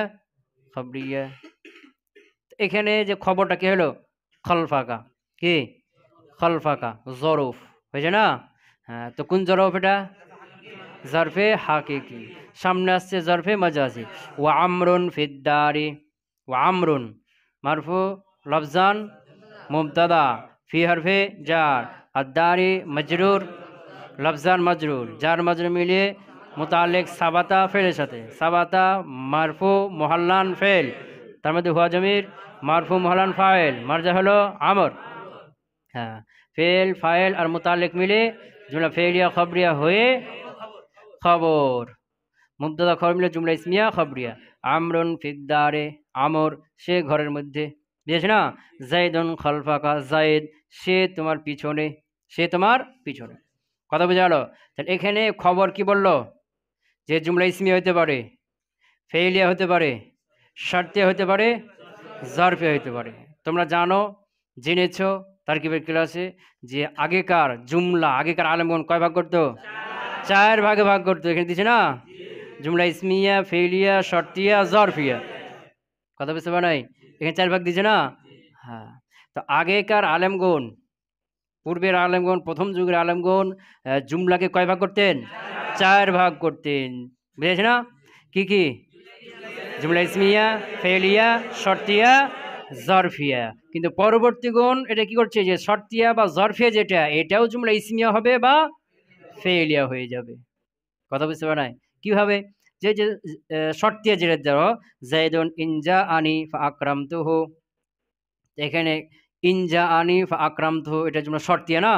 খবরিয়া। এখানে যে খবরটা কি হলো? খলফাকা, কি? খলফাকা জরফ হয়েছে না? হ্যাঁ, তো কোন জরফ এটা? জরফে হাকিকি। সামনে আসছে জরফে মাজাজি। ওয়া আমরুন ফিদ্দারি, ওয়া আমরুন মারফু লফজান মুবতাদা ফি হরফে জার, আদারি মজরুর লফজান মজরুর, জার মজরুর মিলিয়ে মুতাল্লিক সাবাতা ফেলের সাথে, সাবাতা মারফু মুহাল্লান ফেল, তার মধ্যে হুয়া জমির মারফু মুহাল্লান ফাইল, মারজা হলো আমর। হ্যাঁ, ফেল ফাইল আর মুতাল্লিক মিলে জুমলা ফেলিয়া খবরিয়া হয়ে খবর, মুবতাদা খবর মিলে জুমলা ইসমিয়া খবরিয়া। আমরুন ফিদ্দারে, আমর সে ঘরের মধ্যে, বুঝেছ না? জাইদুন খলফাকা, জাইদ সে তোমার পিছনে, সে তোমার পিছনে। কথা বুঝা গেল? তাহলে এখানে খবর কি বললো? যে জুমলা ইসমিয়া হতে পারে, ফেলিয়া হতে পারে, শর্তিয়া হতে পারে, জরফিয়া হতে পারে। তোমরা জানো, জেনেছো তারকিবের ক্লাসে যে আগেকার জুমলা, আগেকার আলেমগণ কয় ভাগ করতো? 4 ভাগে ভাগ করতো। এখানে দিচ্ছে না? জুমলা ইসমিয়া, ফেলিয়া, শর্তিয়া, জরফিয়া। কথা বুঝতে পারে নাই? এখানে 4 ভাগ দিচ্ছে না? হ্যাঁ, তো আগেকার আলেমগণ, পূর্বের আলেমগণ, প্রথম যুগের আলেমগণ জুমলাকে কয় ভাগ করতেন? 4 ভাগ করতেন, বুঝেছ না? কি কি? জুমলা ইসমিয়া, ফেলিয়া, শর্তিয়া, জরফিয়া। কিন্তু পরবর্তীগণ এটা কি করছে? যে শর্তিয়া বা জরফিয়া যেটা, এটাও জুমলা ইসমিয়া হবে বা ফেলিয়া হয়ে যাবে। কথা বুঝতে পারে নাই? কিভাবে? যে যে শর্তিয়া যেটা ধরো, জাইদুন ইনজা আনি ফা আকরামতুহু, এখানে ইনজা আনি ফা আকরামতুহু এটা জুমলা শর্তিয়া না?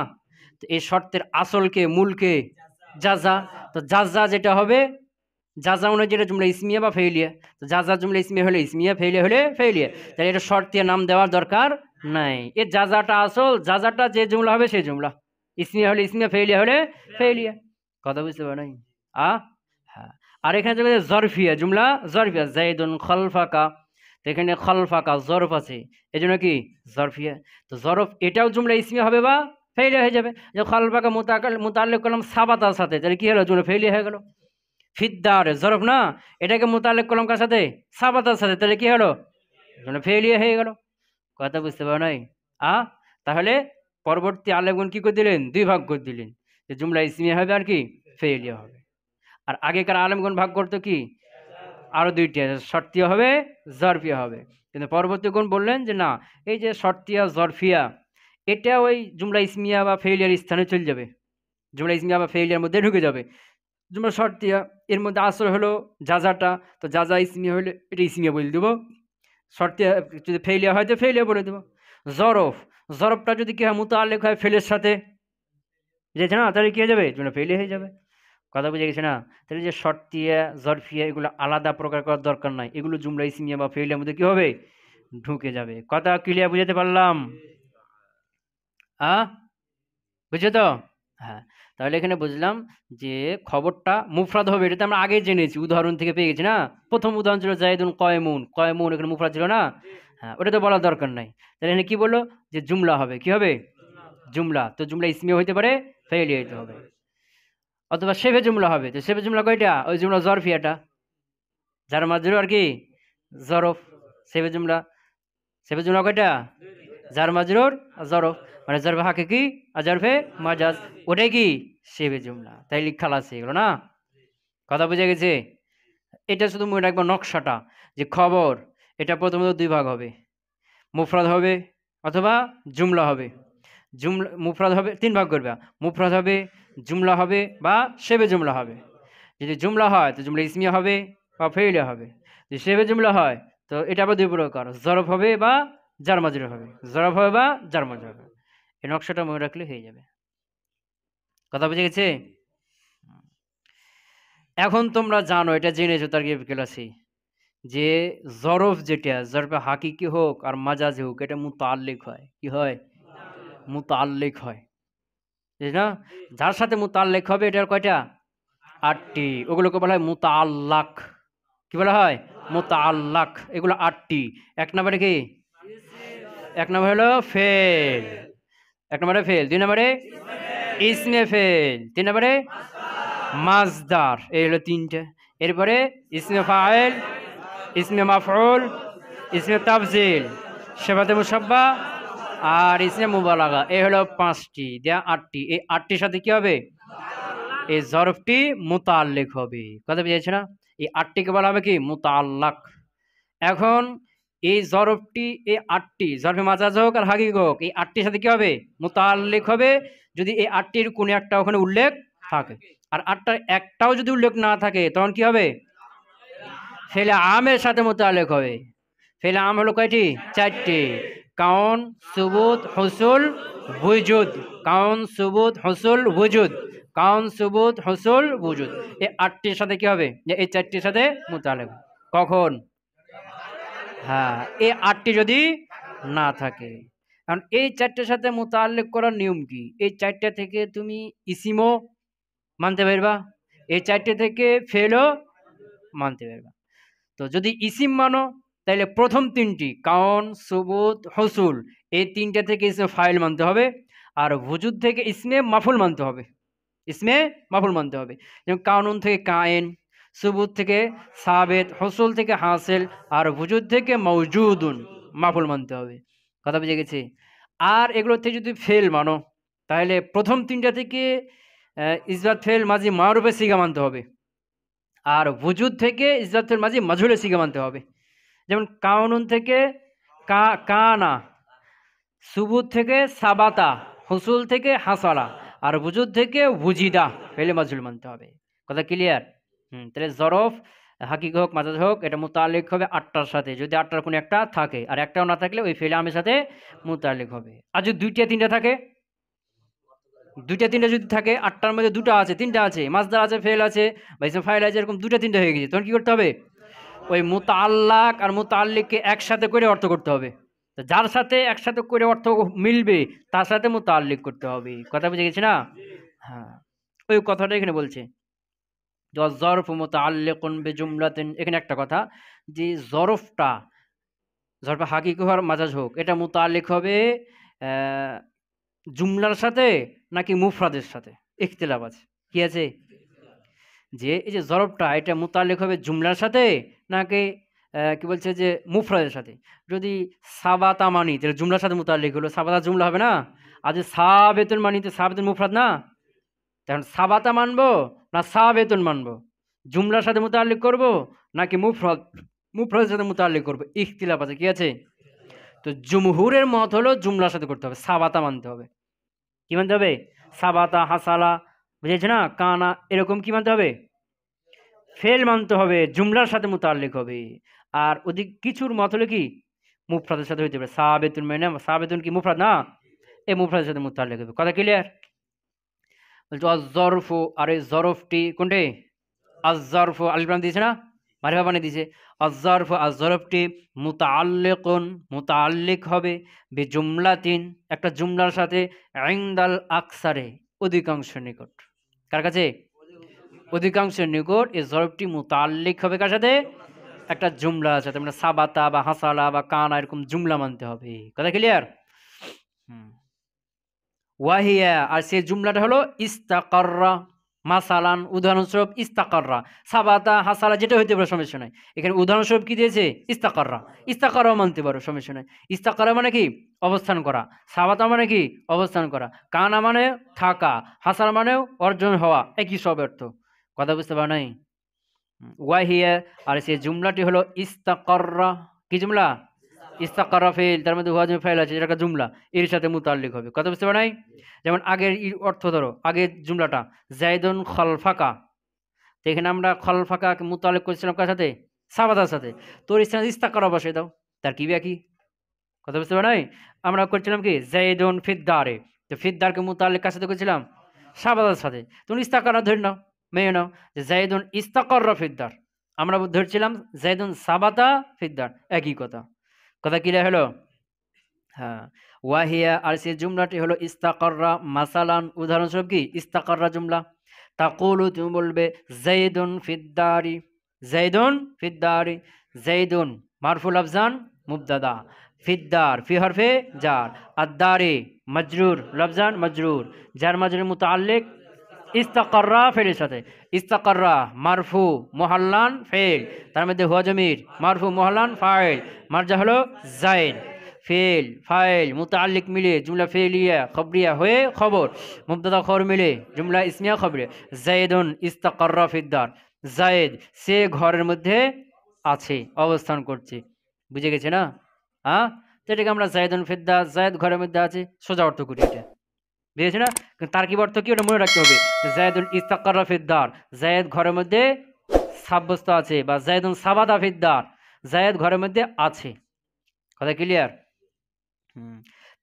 তো এই শর্তের আসলকে, মূলকে জাযা, তো জাযা যেটা হবে, জাযা অনুযায়ী যেটা জুমলা ইসমিয়া বা ফেলিয়া। তো জাযা জুমলা ইসমিয়া হলে ইসমিয়া, ফেলিয়া হলে ফেলিয়া। তাহলে এটা শর্তিয়া নাম দেওয়ার দরকার নাই। এর জাযাটা আসল, জাযাটা যে জুমলা হবে সেই জুমলা, ইসমিয়া হলে ইসমিয়া, ফেলিয়া হলে ফেলিয়া। কথা বুঝতে পারে নাই? হ্যাঁ, আর এখানে যে জরফিয়া, জুমলা জরফিয়া, জাইদুন খলফাকা, তো এখানে খলফাকা জরফ আছে, এই জন্য কি জরফিয়া। তো জরফ এটাও জুমলা ইসমিয়া হবে বা ফেলিয়া হয়ে যাবে। যে খলফাকা মুতাল্লিক করলাম সাবাতার সাথে, তাহলে কি হলো? জুমলা ফেলিয়া হয়ে গেল। ফিদ্দার জরফ না, এটাকে মুতাল্লিক করলাম কার সাথে? সাবাতার সাথে, তাহলে কি হলো? জুমলা ফেলিয়া হয়ে গেল। কথা বুঝতে পারো নাই? তাহলে পরবর্তী আলেমগণ কি করে দিলেন? 2 ভাগ করে দিলেন, যে জুমলা ইসমিয়া হবে আর কি ফেলিয়া হবে। আর আগেকার আলেমগণ ভাগ করতো কি? আরো 2টা, শর্তিয়া হবে, জরফিয়া হবে। কিন্তু পরবর্তী কোন বললেন যে না, এই যে শর্তিয়া জরফিয়া এটা ওই জুমলা ইসমিয়া বা ফেইলিয়ার স্থানে চলে যাবে, জুমলা ইসমিয়া বা ফেইলিয়ার মধ্যে ঢুকে যাবে। জুমলা শর্তিয়া এর মধ্যে আসর হলো যাজাটা, তো যাজা ইসমিয়া হলে এটা ইসমিয়া বলে দেবো, শর্তিয়া যদি ফেইলিয়ার হয় তো ফেইলিয়ার বলে দেবো। জরফ, জরফটা যদি কি হয় মুতাআল্লিক হয় ফেলের সাথে, বুঝেছে না, তাহলে কি হয়ে যাবে, জুমলা ফেইলিয়ার হয়ে যাবে। কথা বুঝে গেছে না? তাহলে যে শর্তিয়া জরফিয়া এগুলো আলাদা প্রকার করার দরকার নাই, এগুলো জুমলা ইসমিয়া বা ফেইলিয়ার মধ্যে কি হবে, ঢুকে যাবে। কথা ক্লিয়ার বুঝাতে পারলাম? বুঝছো তো? হ্যাঁ, তাহলে এখানে বুঝলাম যে খবরটা মুফরাদ হবে, এটা তো আমরা আগে জেনেছি, উদাহরণ থেকে পেয়ে গেছি না। প্রথম উদাহরণ ছিল জাইদুন কয়মুন, কয়মুন এখানে মুফরাদ ছিল না। হ্যাঁ, ওটা তো বলার দরকার নাই। তাহলে এখানে কি বললো যে জুমলা হবে, কি হবে, জুমলা। তো জুমলা ইসমিয়া হইতে পারে, ফেইলি হইতে হবে, অথবা শেবে জুমলা হবে। তো শেবে জুমলা কয়টা, ওই জুমলা জরফিয়াটা, যার মাজরুর আর কি জরফ। শেবে জুমলা, শেবে জুমলা কয়টা, যার মাজরুর আর জরফ, মানে জরফে হাকিকি আর জরফে মাজাজ, ওটাই কি শেবে জুমলা। তাই খালাস হয়ে গেল না। কথা বুঝে গেছে? এটা শুধু মনে রাখবো নকশাটা, যে খবর এটা প্রথমত দুই ভাগ হবে, মুফরাদ হবে অথবা জুমলা হবে। জুমলা মুফরাদ হবে তিন ভাগ করবে, মুফরাদ হবে, জুমলা হবে বা শেবে জুমলা হবে। যদি জুমলা হয় তো জুমলা ইসমিয়া হবে বা ফেইলিয়া হবে। যদি শেবে জুমলা হয় তো এটা আবার দুই প্রকার, জরফ হবে বা জার মাজরুর হবে, জরফ হবে বা জার মাজরুর হবে। এই নকশাটা মনে রাখলে হয়ে যাবে। কথা বুঝে গেছে? এখন তোমরা জানো, এটা জেনেছো তার ক্লাসে, যে জরফ যেটা জরফে হাকিকি হোক আর মাজাজি হোক এটা মুতাআল্লিক হয়, কি হয়, মুতাআল্লিক হয়, ঠিক না? যার সাথে মুতাআল্লিক হবে এটার কয়টা, আটটি, ওগুলোকে বলা হয় মুতাআল্লাক। কি বলা হয়, মুতাআল্লাক। এগুলো আটটি। এক নম্বরে কি, এক নম্বর হলো ফেল, এক নম্বরে ফেল, দুই নম্বরে ইসমে ফেল, তিন নম্বরে মাজদার, এই হলো তিনটে। এরপরে ইসমে ফাইল, ইসমে মাফউল, ইসমে তাফজিল, সিফাতে মুশাব্বা আর ইসমে মুবালাগা, এই হলো পাঁচটি, দেয়া আটটি। এই আটটির সাথে কি হবে, এই জরফটি মুতাআল্লিক হবে। কথা বুঝেছ না? এই আটটিকে বলা হবে কি, মুতাআল্লাক। এখন এই জরফটি, এই আটটি জরফে মাজাজ হোক আর হাকিক হোক, এই আটটির সাথে কি হবে, মুতাআল্লিক হবে যদি এই আটটির কোনো একটা ওখানে উল্লেখ থাকে। আর আটটার একটাও যদি উল্লেখ না থাকে তখন কি হবে, ফেলে আমের সাথে মুতাআল্লিক হবে। ফেলে আম হলো কয়টি, চারটি, কাউন, সুবুত, হুসুল, বুজুদ। কাউন, সুবুত, হুসুল, বুজুদ। কাউন, সুবুত, হুসুল, বুজুদ। এই আটটির সাথে কি হবে, এই চারটির সাথে মুতাআল্লিক। কখন, হ্যাঁ, এই আটটি যদি না থাকে। কারণ এই চারটের সাথে মুতাআল্লিক করার নিয়ম কি, এই চারটে থেকে তুমি ইসিমও মানতে পারবা, এই চারটে থেকে ফেলও মানতে পারবা। তো যদি ইসিম মানো তাহলে প্রথম তিনটি কাউন, সুবুত, হুসুল, এই তিনটে থেকে ইসমে ফাইল মানতে হবে। আর ওজুদ থেকে ইসমে মাফুল মানতে হবে, ইসমে মাফুল মানতে হবে। যেমন কাউনুন থেকে কায়েন, সুবুত থেকে সাবেত, হুসুল থেকে হাসিল, আর ওজুদ থেকে মওজুদুন, মাফুল মানতে হবে। কথা বুঝে গেছে? আর এগুলো থেকে যদি ফেল মানো তাহলে প্রথম তিনটা থেকে ইসবাত ফেল মাঝি মারুফে সিগা মানতে হবে। আর ওজুদ থেকে ইসবাত ফেল মাঝি মাজহুলে সিগা মানতে হবে। যেমন কাউনুন থেকে কানা, সুবুত থেকে সাবাতা, হুসুল থেকে হাসালা, আর ওজুদ থেকে ওজিদা, ফেলে মাজহুল মানতে হবে। কথা ক্লিয়ার? তাহলে জরফ হাকিক হোক মাজাজ হোক এটা মুতাআল্লিক হবে আটটার সাথে, যদি আটটার কোনো একটা থাকে, আর একটাও না থাকলে ওই ফেলে আমের সাথে মুতাআল্লিক হবে। আর যদি দুইটা তিনটা থাকে, দুইটা তিনটা যদি থাকে, আটটার মধ্যে দুটো আছে, তিনটা আছে, মাজদার আছে, ফেল আছে বা ইসম ফাইল আছে, এরকম দুটা তিনটা হয়ে গেছে, তখন কি করতে হবে, ওই মুতাআল্লাক আর মুতাআল্লিককে একসাথে করে অর্থ করতে হবে। যার সাথে একসাথে করে অর্থ মিলবে তার সাথে মুতাআল্লিক করতে হবে। কথা বুঝে গেছে না? হ্যাঁ, ওই কথাটা এখানে বলছে জরফ মুতাআল্লিকুন বিজুমলাতিন। এখানে একটা কথা, যে জরফটা জরফে হাকিকি হোক মাজাজ হোক এটা মুতাআল্লিক হবে জুমলার সাথে নাকি মুফরাদের সাথে, ইখতিলাফ আছে। কি আছে, যে এই যে জরফটা এটা মুতাআল্লিক হবে জুমলার সাথে নাকি কি বলছে যে মুফরাদের সাথে। যদি সাবাতা মানি তাহলে জুমলার সাথে মুতাআল্লিক হলো, সাবাতা জুমলা হবে না। আর যে সাবেতুন মানি তো সাবেতুন মুফরাদ না, তখন সাবাতা মানবো না সাবেতুন মানবো, জুমলার সাথে মুতাআল্লিক করব নাকি মুফরাদ মুফরাদের সাথে মুতাআল্লিক করবে, ইখতিলাফ আছে, কি আছে? তো জুমহুরের মত হলো জুমলার সাথে করতে হবে, সাবাতা মানতে হবে। কি মানতে হবে? সাবাতা, হাসালা, বুঝেছো না, কানা, এরকম কি মানতে হবে? ফেল মানতে হবে, জুমলার সাথে মুতাআল্লিক হবে। আর ওদিক কিছুর মত হলো কি মুফরাদের সাথে হইতে পারে, সাবেতুন মানে সাবেতুন কি মুফরাদ না, এই মুফরাদের সাথে মুতাআল্লিক হবে। কথা ক্লিয়ার? বলছো আজ-জরফু, আর এই জরফটি কোনটি? আজ-জরফু আলিফ লাম দিয়েছে না, মারিফা বানিয়ে দিয়েছে। আজ-জরফু, আজ-জরফটি মুতাআল্লিকুন মুতাআল্লিক হবে বিজুমলাতিন একটা জুমলার সাথে, ইনদাল আকসারে অধিকাংশের নিকট। কার কাছে? অধিকাংশের নিকট এই জরফটি মুতাআল্লিক হবে কার সাথে? একটা জুমলার সাথে, মানে সাবাতা বা হাসালা বা কানা এরকম জুমলা মানতে হবে। কথা ক্লিয়ার? হুম। ওয়াহিয়া, আর সেই জুমলাটা হলো ইস্তাকাররা। মাসালান উদাহরণস্বরূপ ইস্তাকাররা, সাবাতা হাসালা যেটা হইতে পারে, সমস্যা নাই। এখানে উদাহরণস্বরূপ কি দিয়েছে? ইস্তাকাররা। ইস্তাকাররাও মানতে পারো, সমস্যা নাই। ইস্তাকারা মানে কি? অবস্থান করা। সাবাতা মানে কি? অবস্থান করা। কানা মানে থাকা। হাসালা মানেও অর্জন হওয়া, একই সব অর্থ। কথা বুঝতে পারো নাই? ওয়াহিয়া, আর সেই জুমলাটি হলো ইস্তাকাররা। কি জুমলা? ইস্তাকাররা ফেল, তার মধ্যে ওয়াজিব ফাইল আছে, যেটা জুমলা, এর সাথে মুতাআল্লিক হবে। কথা বুঝতে পারো নাই? যেমন আগের অর্থ ধরো, আগের জুমলাটা জাইদুন খালফাকা, তো এখানে আমরা খালফাকা মুতাআল্লিক করেছিলাম কার সাথে? সাবাতার সাথে। তোর স্থানে ইস্তাকাররা বসিয়ে দাও, তার কি একই। কথা বুঝতে পারো নাই? আমরা করছিলাম কি জাইদুন ফিদ্দারে, তো ফিদ্দারকে মুতাআল্লিক কার সাথে করেছিলাম? সাবাতার সাথে। তুমি ইস্তাকাররা ধরে নাও, মেনে নাও যে জাইদুন ইস্তাকাররা ফিদ্দার, আমরা ধরছিলাম জাইদুন সাবাতা ফিদ্দার, একই কথা। কথা ক্লিয়ার হলো? হ্যাঁ। ওয়াহিয়া, আর সেই জুমলাটি হলো ইস্তাকাররা মাসালান উদাহরণস্বরূপ কি ইস্তাকাররা জুমলা। তাকুলু, তুমি বলবে জাইদুন ফিদ্দারি, জাইদুন ফিদ্দারি। জাইদুন মারফুল আফজান মুবতাদা, ফিদ্দার ফি হরফে জার, আদ-দারি মাজরুর লফজান মাজরুর, জার মাজরুর মুতাআল্লিক ইস্তাকাররা ফেলের সাথে। ইস্তাকাররা মারফু মুহাল্লান ফেল, তার মধ্যে হুয়া জমির, মারফু মুহাল্লান ফাইল, মারজা হলো জাইদ। ফেল ফাইল মুতাআল্লিক মিলে জুমলা ফেলিয়া খবরিয়া হয়ে খবর, মুবতাদা খবর মিলে জুমলা ইসমিয়া খবরিয়া। জাইদুন ইস্তাকাররা ফিদ্দার, জায়েদ সে ঘরের মধ্যে আছে, অবস্থান করছে। বুঝে গেছে না? হ্যাঁ, তো এটাকে আমরা জাইদুন ফিদ্দার, জায়েদ ঘরের মধ্যে আছে, সোজা অর্থ করি এটা। বুঝেছি না? তার কি অর্থ কি, ওটা মনে রাখতে হবে। জায়েদুল ইস্তাকাররা ফিদ্দার, জায়েদ ঘরের মধ্যে সাব্যস্ত আছে, বা জায়েদুন সাবাদা ফিদ্দার, জায়েদ ঘরের মধ্যে আছে। কথা ক্লিয়ার?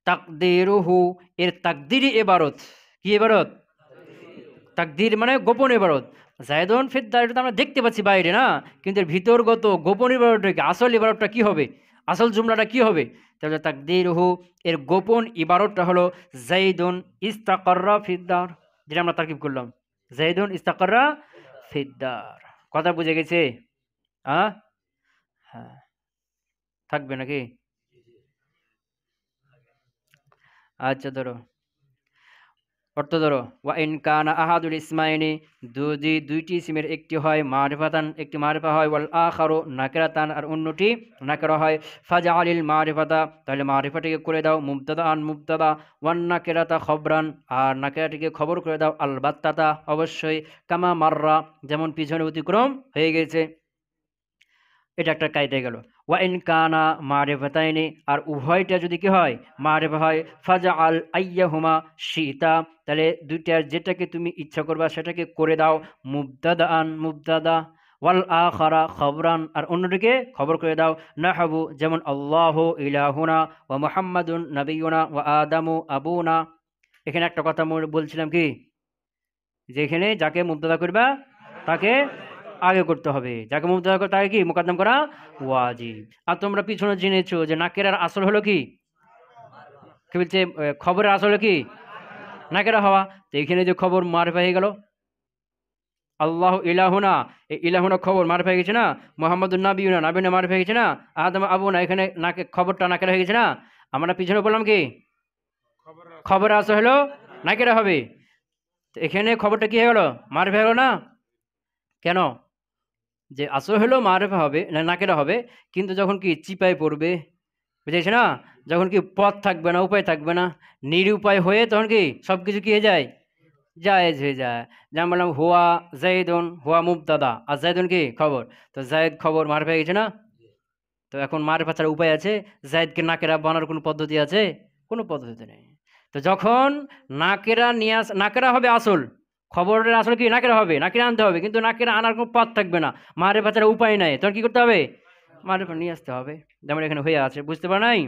তাকদিরুহু, এর তাকদিরি ইবারত, কি ইবারত? তাকদির মানে গোপন ইবারত। জায়েদুন ফিদ্দার, এটা তো আমরা দেখতে পাচ্ছি বাইরে না, কিন্তু এর ভিতরগত গোপন ইবারতটা কি, আসল ইবারতটা কি হবে, আসল জুমলাটা কি হবে? তাহলে তাকদিরুহু, এর গোপন ইবারতটা হলো জাইদুন ইস্তাকাররা ফিদ্দার, যেটা আমরা তারকিব করলাম, জাইদুন ইস্তাকাররা ফিদ্দার। কথা বুঝে গেছে? হ্যাঁ, থাকবে নাকি? আচ্ছা ধরো, অর্থ ধরো, ওয়া ইন কানা আহাদুল ইসমাইনি, যদি দুইটি ইসমের একটি হয় মারিফাতান, একটি মারিফা হয়, ওয়াল আখারু নাকিরাতান, আর অন্যটি নাকিরা হয়, ফাজআলিল মারিফাতা, তাহলে মারিফাটিকে করে দাও মুবতাদা আন মুবতাদা, ওয়ান নাকিরাতা খবরান, আর নাকিরাটিকে খবর করে দাও আলবাত্তাতা অবশ্যই, কামা মাররা যেমন পিছনে অতিক্রম হয়ে গেছে। এটা একটা কায়দায় গেল। ওয়া ইন কানা মারিফাতাইনি, আর উভয়টা যদি কি হয় মারিফা হয়, ফাজআল আইয়াহুমা শিতা, তাহলে দুইটার যেটাকে তুমি ইচ্ছা করবা সেটাকে করে দাও মুবতাদাআন মুবতাদা, ওয়াল আখারা খবরান, আর অন্যটিকে খবর করে দাও নাহবু যেমন আল্লাহু ইলাহুনা ওয়া মুহাম্মাদুন নাবিয়ুনা ওয়া আদামু আবুনা। এখানে একটা কথা বলছিলাম কি, যেখানে যাকে মুবতাদা করবা তাকে আগে করতে হবে, যাকে মুবতাদা করতে তাকে কি মুকদ্দম করা ওয়াজিব। আর তোমরা পিছনে জেনেছো যে নাকেরার আসল হলো কি, কি বলছে, খবরের আসল কি নাকেরা হওয়া। তো এখানে যে খবর মারফা হয়ে গেল, আল্লাহ ইলাহুনা, এই ইলাহুনা খবর মারফা হয়ে গেছে না, মুহাম্মাদুন নাবিয়ুনা নাবিয়ুনা মারফা হয়ে গেছে না, আদম আবুনা এখানে নাকে খবরটা নাকেরা হয়ে গেছে না। আমরা পিছনে বললাম কি খবর আসল হলো নাকেরা হবে, তো এখানে খবরটা কি হয়ে গেল মারফা হয়ে গেল না। কেন? যে আসল হলো মারেফা হবে না নাকেরা হবে, কিন্তু যখন কি চিপায় পড়বে, বুঝেছি না, যখন কি পথ থাকবে না, উপায় থাকবে না, নিরুপায় হয়ে তখন কি সব কিছু কি হয়ে যায়, জায়েজ হয়ে যায়। যেমন বললাম হুয়া জাইদুন, হুয়া মুবতাদা, আর জাইদুন কি খবর, তো জায়েদ খবর মারফা হয়ে গেছে না। তো এখন মারিফা ছাড়া উপায় আছে? জায়েদকে নাকেরা বানানোর কোনো পদ্ধতি আছে? কোনো পদ্ধতি নেই। তো যখন নাকেরা নিয়ে নাকেরা হবে আসল, খবরের আসল কি নাকেরা হবে, নাকেরা আনতে হবে, কিন্তু নাকেরা আনার কোনো পথ থাকবে না, মারিফা ছাড়া উপায় নাই, তখন কি করতে হবে? মারিফা নিয়ে আসতে হবে, যেমন এখানে হয়ে আছে, বুঝতে পার নাই?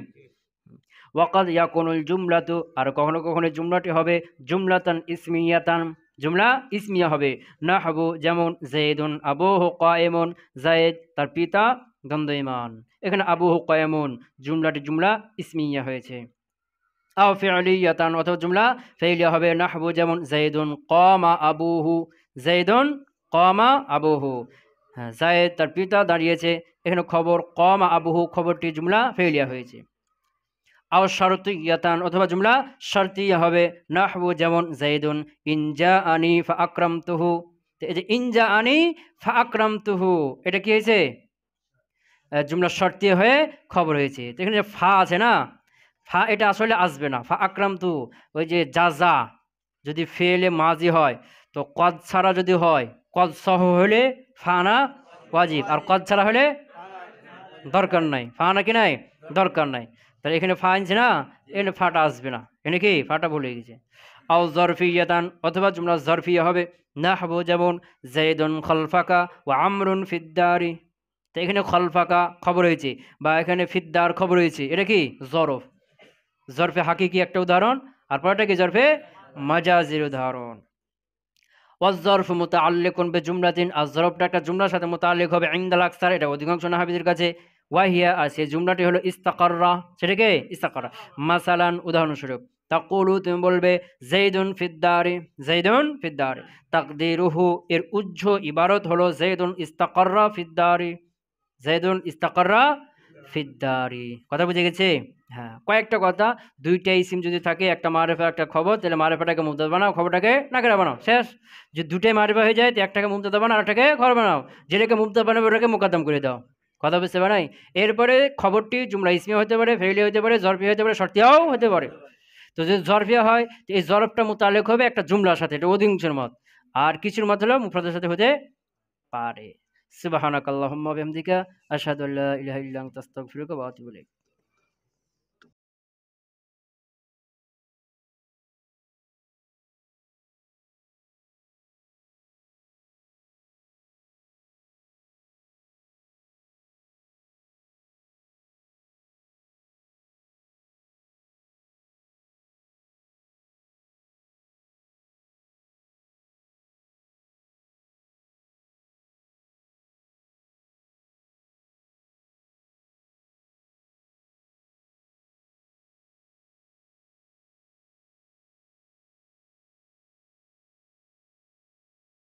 ওয়াকাদ ইয়াকুনুল জুমলাতু, আর কখনো কখনো জুমলাটি হবে জুমলাতান ইসমিয়াতান, জুমলা ইসমিয়া হবে। নাহবু, যেমন যায়েদুন আবুহু কায়েমুন, যায়েদ তার পিতা দণ্ডায়মান। এখানে আবুহু কায়েমুন জুমলাটি জুমলা ইসমিয়া হয়েছে। আও ফি'লিয়াতান, অথবা জুমলা ফেইলিয়া হবে। নাহবু, যেমন যায়েদুন কামা আবুহু, যায়েদুন কামা আবুহু, হ্যাঁ যায়েদ তার পিতা দাঁড়িয়েছে। এখানে খবর কামা আবুহু, খবরটি জুমলা ফেইলিয়া হয়েছে। আও শারতিয়াতান, অথবা জুমলা শারতিয়া হবে। নাহবু, যেমন যায়েদুন ইনজাআনি ফাআকরামতুহু। তো এই যে ইনজাআনি ফাআকরামতুহু, এটা কি হয়েছে? জুমলা শর্তিয়া হয়ে খবর হয়েছে। তো এখানে যে ফা আছে না, ফা এটা আসলে আসবে না। ফাআকরামতু, ওই যে জাযা যদি ফেলে মাজি হয়, তো কদ ছাড়া যদি হয়, কদ সহ হলে ফা না ওয়াজিব, আর কদ ছাড়া হলে দরকার নাই, ফা না কি নাই, দরকার নাই। তাহলে এখানে ফা আনছে না, এখানে ফাটা আসবে না, এখানে কি ফাটা ভুলে গেছে। আও জরফিয়াতান, অথবা জুমলা জরফিয়া হবে। নাহবু, যেমন যায়েদুন খলফাকা ওয়া আমরুন ফিদ্দারি। তো এখানে খলফাকা খবর হয়েছে, বা এখানে ফিদ্দার খবর হয়েছে, এটা কি জরফ, জরফে হাকিকি একটা উদাহরণ, আর পরেরটা কি জরফে মাজাজির উদাহরণ। ওয়াজ-জরফ মুতাআল্লিকুন বিজুমলাতিন, আর জরফটা একটা জুমলার সাথে মুতাআল্লিক হবে ইনদাল আকসার, এটা অধিকাংশ নাহাবীদের কাছে। ওয়াহিয়া, আর সেই জুমলাটি হলো ইস্তাকাররা, সেটা কি ইস্তাকাররা। মাসালান, উদাহরণস্বরূপ, তাকুলু, তুমি বলবে যায়েদুন ফিদ্দারি, যায়েদুন ফিদ্দারি। তাকদিরুহু, এর উজ্জ্ব ইবারত হলো যায়েদুন ইস্তাকাররা ফিদ্দারি, যায়েদুন ইস্তাকাররা ফিদ্দারি। কথা বুঝে গেছে? হ্যাঁ, কয়েকটা কথা, দুইটা ইসিম যদি থাকে, একটা মারিফা একটা খবর, তাহলে মারিফাটাকে মুবতাদা বানাও, খবরটাকে নাকেরা বানাও, শেষ। যদি দুটাই মারিফা হয়ে যায়, তো একটাকে মুবতাদা বানাও, আরেকটাকে খবর বানাও, যেটাকে মুবতাদা বানাবে ওটাকে মুকাদ্দাম করে দাও। কথা বুঝতে পারাই? এরপরে খবরটি জুমলা ইসমিয়া হতে পারে, ফেইলিয়া হতে পারে, জরফিয়া হতে পারে, শর্তিয়াও হতে পারে। তো যদি জরফিয়া হয়, তো এই জরফটা মুতাল্লিক হবে একটা জুমলার সাথে, এটা অধিকাংশের মত। আর কিছুর মত হলো মুফরাদের সাথে হতে পারে। সুবহানাকাল্লাহুম্মা ওয়া বিহামদিকা আশহাদু আল্লা ইলাহা ইল্লা আনতা আস্তাগফিরুকা ওয়া আতুবু ইলাইক।